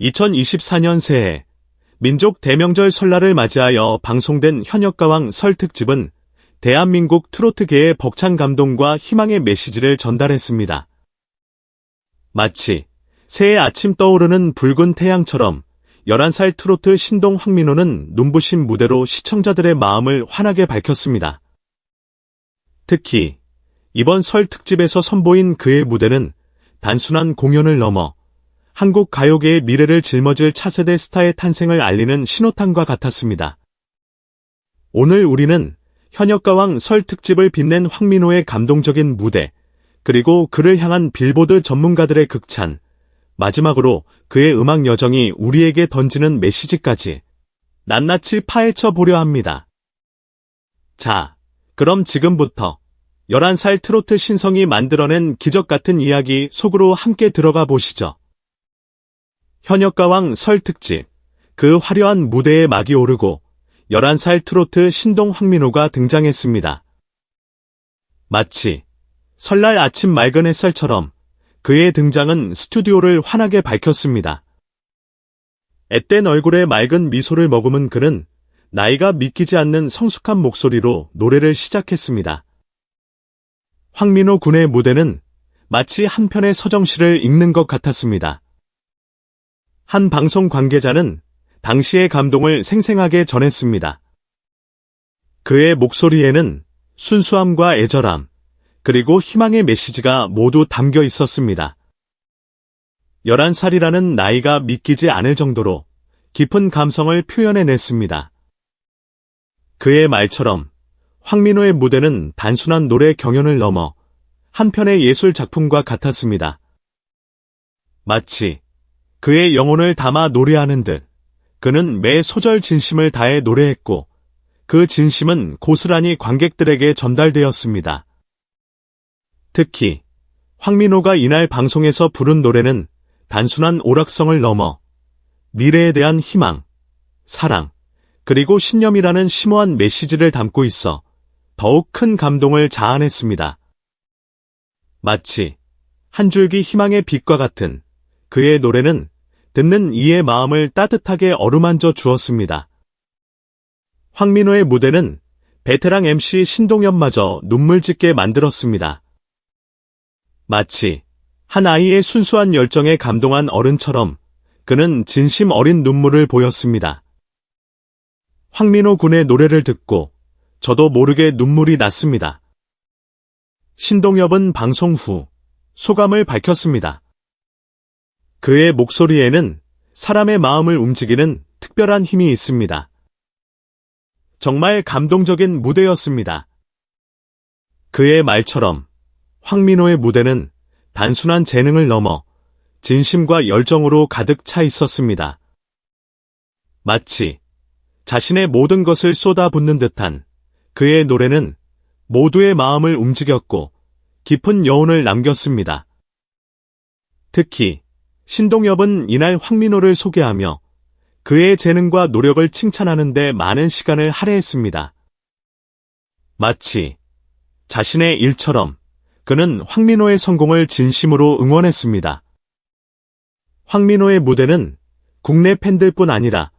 2024년 새해 민족 대명절 설날을 맞이하여 방송된 현역가왕 설 특집은 대한민국 트로트계의 벅찬 감동과 희망의 메시지를 전달했습니다. 마치 새해 아침 떠오르는 붉은 태양처럼 11살 트로트 신동 황민호는 눈부신 무대로 시청자들의 마음을 환하게 밝혔습니다. 특히 이번 설 특집에서 선보인 그의 무대는 단순한 공연을 넘어 한국 가요계의 미래를 짊어질 차세대 스타의 탄생을 알리는 신호탄과 같았습니다. 오늘 우리는 현역가왕 설 특집을 빛낸 황민호의 감동적인 무대, 그리고 그를 향한 빌보드 전문가들의 극찬, 마지막으로 그의 음악 여정이 우리에게 던지는 메시지까지 낱낱이 파헤쳐 보려 합니다. 자, 그럼 지금부터 11살 트로트 신성이 만들어낸 기적 같은 이야기 속으로 함께 들어가 보시죠. 현역가왕 설 특집, 그 화려한 무대에 막이 오르고 11살 트로트 신동 황민호가 등장했습니다. 마치 설날 아침 맑은 햇살처럼 그의 등장은 스튜디오를 환하게 밝혔습니다. 앳된 얼굴에 맑은 미소를 머금은 그는 나이가 믿기지 않는 성숙한 목소리로 노래를 시작했습니다. 황민호 군의 무대는 마치 한 편의 서정시를 읽는 것 같았습니다. 한 방송 관계자는 당시의 감동을 생생하게 전했습니다. 그의 목소리에는 순수함과 애절함, 그리고 희망의 메시지가 모두 담겨 있었습니다. 11살이라는 나이가 믿기지 않을 정도로 깊은 감성을 표현해냈습니다. 그의 말처럼 황민호의 무대는 단순한 노래 경연을 넘어 한 편의 예술 작품과 같았습니다. 마치 그의 영혼을 담아 노래하는 듯 그는 매 소절 진심을 다해 노래했고 그 진심은 고스란히 관객들에게 전달되었습니다. 특히 황민호가 이날 방송에서 부른 노래는 단순한 오락성을 넘어 미래에 대한 희망, 사랑, 그리고 신념이라는 심오한 메시지를 담고 있어 더욱 큰 감동을 자아냈습니다. 마치 한 줄기 희망의 빛과 같은 그의 노래는 듣는 이의 마음을 따뜻하게 어루만져 주었습니다. 황민호의 무대는 베테랑 MC 신동엽마저 눈물 짓게 만들었습니다. 마치 한 아이의 순수한 열정에 감동한 어른처럼 그는 진심 어린 눈물을 보였습니다. 황민호 군의 노래를 듣고 저도 모르게 눈물이 났습니다. 신동엽은 방송 후 소감을 밝혔습니다. 그의 목소리에는 사람의 마음을 움직이는 특별한 힘이 있습니다. 정말 감동적인 무대였습니다. 그의 말처럼 황민호의 무대는 단순한 재능을 넘어 진심과 열정으로 가득 차 있었습니다. 마치 자신의 모든 것을 쏟아붓는 듯한 그의 노래는 모두의 마음을 움직였고 깊은 여운을 남겼습니다. 특히 신동엽은 이날 황민호를 소개하며 그의 재능과 노력을 칭찬하는 데 많은 시간을 할애했습니다. 마치 자신의 일처럼 그는 황민호의 성공을 진심으로 응원했습니다. 황민호의 무대는 국내 팬들뿐 아니라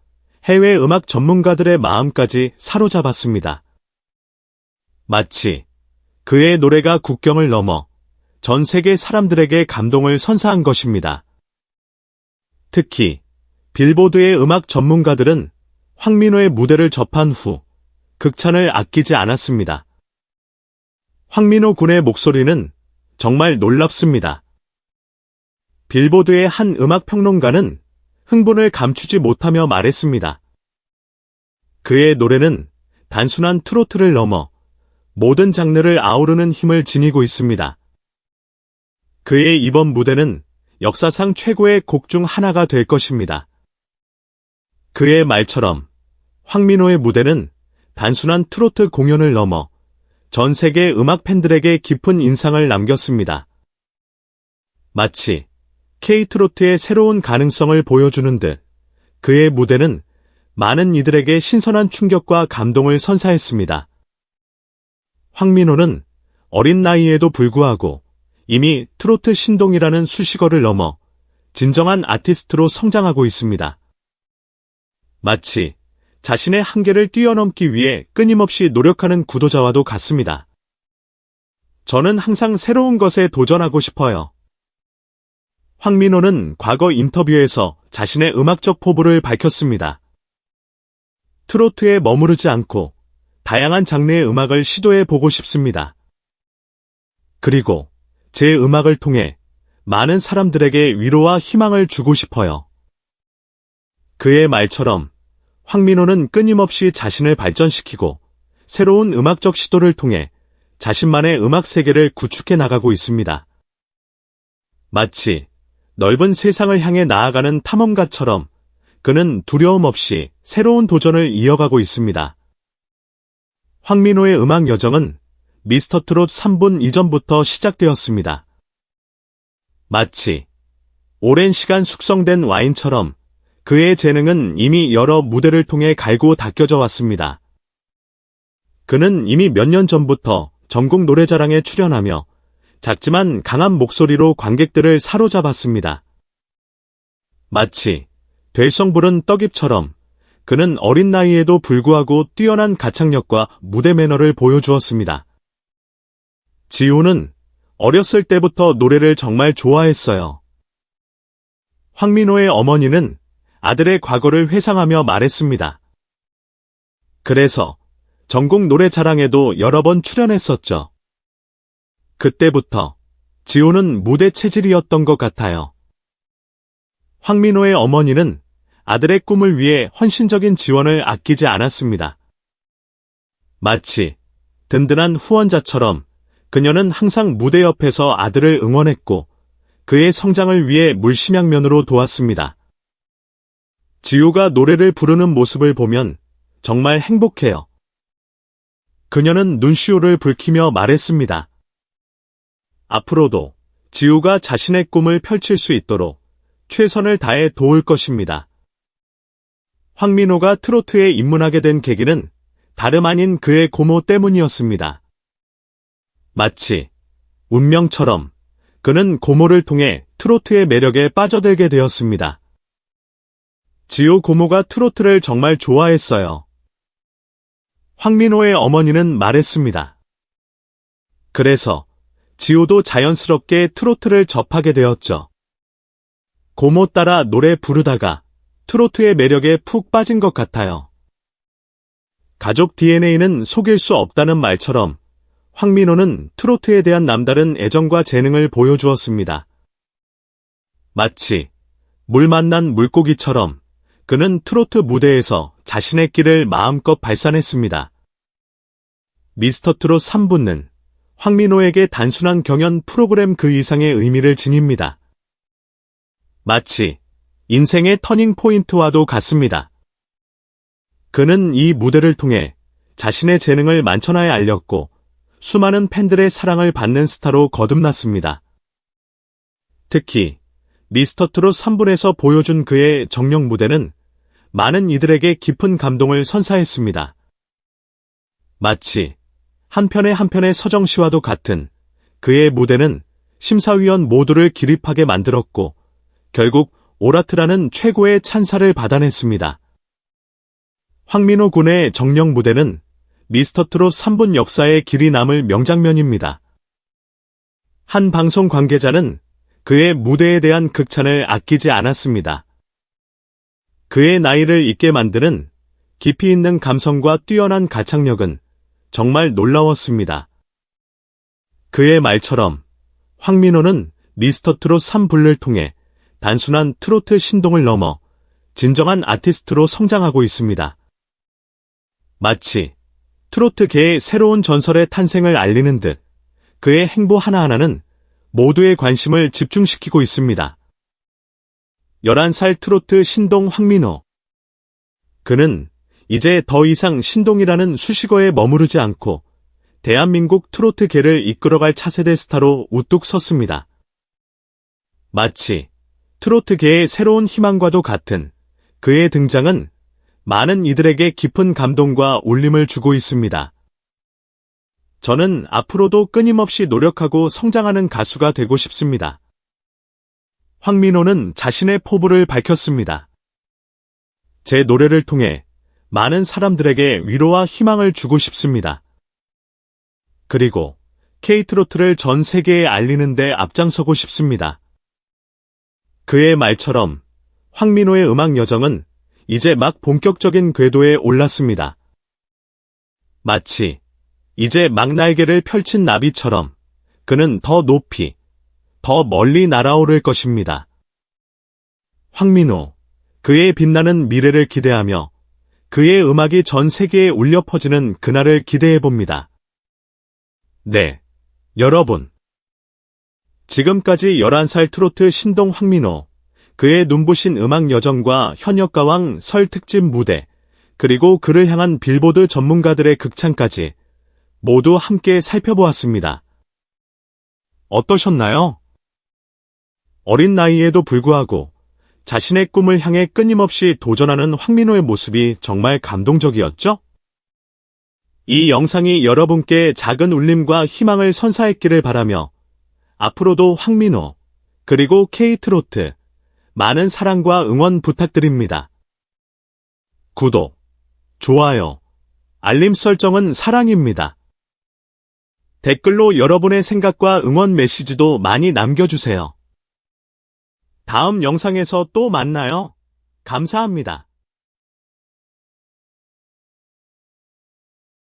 해외 음악 전문가들의 마음까지 사로잡았습니다. 마치 그의 노래가 국경을 넘어 전 세계 사람들에게 감동을 선사한 것입니다. 특히 빌보드의 음악 전문가들은 황민호의 무대를 접한 후 극찬을 아끼지 않았습니다. 황민호 군의 목소리는 정말 놀랍습니다. 빌보드의 한 음악 평론가는 흥분을 감추지 못하며 말했습니다. 그의 노래는 단순한 트로트를 넘어 모든 장르를 아우르는 힘을 지니고 있습니다. 그의 이번 무대는 역사상 최고의 곡 중 하나가 될 것입니다. 그의 말처럼 황민호의 무대는 단순한 트로트 공연을 넘어 전 세계 음악 팬들에게 깊은 인상을 남겼습니다. 마치 K-트로트의 새로운 가능성을 보여주는 듯 그의 무대는 많은 이들에게 신선한 충격과 감동을 선사했습니다. 황민호는 어린 나이에도 불구하고 이미 트로트 신동이라는 수식어를 넘어 진정한 아티스트로 성장하고 있습니다. 마치 자신의 한계를 뛰어넘기 위해 끊임없이 노력하는 구도자와도 같습니다. 저는 항상 새로운 것에 도전하고 싶어요. 황민호는 과거 인터뷰에서 자신의 음악적 포부를 밝혔습니다. 트로트에 머무르지 않고 다양한 장르의 음악을 시도해 보고 싶습니다. 그리고 제 음악을 통해 많은 사람들에게 위로와 희망을 주고 싶어요. 그의 말처럼 황민호는 끊임없이 자신을 발전시키고 새로운 음악적 시도를 통해 자신만의 음악 세계를 구축해 나가고 있습니다. 마치 넓은 세상을 향해 나아가는 탐험가처럼 그는 두려움 없이 새로운 도전을 이어가고 있습니다. 황민호의 음악 여정은 미스터트롯 3분 이전부터 시작되었습니다. 마치 오랜 시간 숙성된 와인처럼 그의 재능은 이미 여러 무대를 통해 갈고 닦여져 왔습니다. 그는 이미 몇 년 전부터 전국 노래자랑에 출연하며 작지만 강한 목소리로 관객들을 사로잡았습니다. 마치 될성부른 떡잎처럼 그는 어린 나이에도 불구하고 뛰어난 가창력과 무대 매너를 보여주었습니다. 지우는 어렸을 때부터 노래를 정말 좋아했어요. 황민호의 어머니는 아들의 과거를 회상하며 말했습니다. 그래서 전국 노래자랑에도 여러 번 출연했었죠. 그때부터 지호는 무대 체질이었던 것 같아요. 황민호의 어머니는 아들의 꿈을 위해 헌신적인 지원을 아끼지 않았습니다. 마치 든든한 후원자처럼 그녀는 항상 무대 옆에서 아들을 응원했고 그의 성장을 위해 물심양면으로 도왔습니다. 지호가 노래를 부르는 모습을 보면 정말 행복해요. 그녀는 눈시울을 붉히며 말했습니다. 앞으로도 지우가 자신의 꿈을 펼칠 수 있도록 최선을 다해 도울 것입니다. 황민호가 트로트에 입문하게 된 계기는 다름 아닌 그의 고모 때문이었습니다. 마치 운명처럼 그는 고모를 통해 트로트의 매력에 빠져들게 되었습니다. 지우 고모가 트로트를 정말 좋아했어요. 황민호의 어머니는 말했습니다. 그래서 지호도 자연스럽게 트로트를 접하게 되었죠. 고모 따라 노래 부르다가 트로트의 매력에 푹 빠진 것 같아요. 가족 DNA는 속일 수 없다는 말처럼 황민호는 트로트에 대한 남다른 애정과 재능을 보여주었습니다. 마치 물 만난 물고기처럼 그는 트로트 무대에서 자신의 끼를 마음껏 발산했습니다. 미스터트롯 3부는 황민호에게 단순한 경연 프로그램 그 이상의 의미를 지닙니다. 마치 인생의 터닝 포인트와도 같습니다. 그는 이 무대를 통해 자신의 재능을 만천하에 알렸고 수많은 팬들의 사랑을 받는 스타로 거듭났습니다. 특히 미스터트롯 3분에서 보여준 그의 정령 무대는 많은 이들에게 깊은 감동을 선사했습니다. 마치 한 편의 서정시와도 같은 그의 무대는 심사위원 모두를 기립하게 만들었고 결국 오라트라는 최고의 찬사를 받아냈습니다. 황민호 군의 정령 무대는 미스터트롯 3분 역사에 길이 남을 명장면입니다. 한 방송 관계자는 그의 무대에 대한 극찬을 아끼지 않았습니다. 그의 나이를 잊게 만드는 깊이 있는 감성과 뛰어난 가창력은 정말 놀라웠습니다. 그의 말처럼 황민호는 미스터트롯 3부를 통해 단순한 트로트 신동을 넘어 진정한 아티스트로 성장하고 있습니다. 마치 트로트계의 새로운 전설의 탄생을 알리는 듯 그의 행보 하나하나는 모두의 관심을 집중시키고 있습니다. 11살 트로트 신동 황민호. 그는 이제 더 이상 신동이라는 수식어에 머무르지 않고 대한민국 트로트계를 이끌어갈 차세대 스타로 우뚝 섰습니다. 마치 트로트계의 새로운 희망과도 같은 그의 등장은 많은 이들에게 깊은 감동과 울림을 주고 있습니다. 저는 앞으로도 끊임없이 노력하고 성장하는 가수가 되고 싶습니다. 황민호는 자신의 포부를 밝혔습니다. 제 노래를 통해 많은 사람들에게 위로와 희망을 주고 싶습니다. 그리고 K트로트를 전 세계에 알리는 데 앞장서고 싶습니다. 그의 말처럼 황민호의 음악 여정은 이제 막 본격적인 궤도에 올랐습니다. 마치 이제 막 날개를 펼친 나비처럼 그는 더 높이, 더 멀리 날아오를 것입니다. 황민호, 그의 빛나는 미래를 기대하며 그의 음악이 전 세계에 울려 퍼지는 그날을 기대해봅니다. 네, 여러분. 지금까지 11살 트로트 신동 황민호, 그의 눈부신 음악 여정과 현역가왕 설 특집 무대, 그리고 그를 향한 빌보드 전문가들의 극찬까지 모두 함께 살펴보았습니다. 어떠셨나요? 어린 나이에도 불구하고 자신의 꿈을 향해 끊임없이 도전하는 황민호의 모습이 정말 감동적이었죠? 이 영상이 여러분께 작은 울림과 희망을 선사했기를 바라며 앞으로도 황민호, 그리고 K트로트 많은 사랑과 응원 부탁드립니다. 구독, 좋아요, 알림 설정은 사랑입니다. 댓글로 여러분의 생각과 응원 메시지도 많이 남겨주세요. 다음 영상에서 또 만나요. 감사합니다.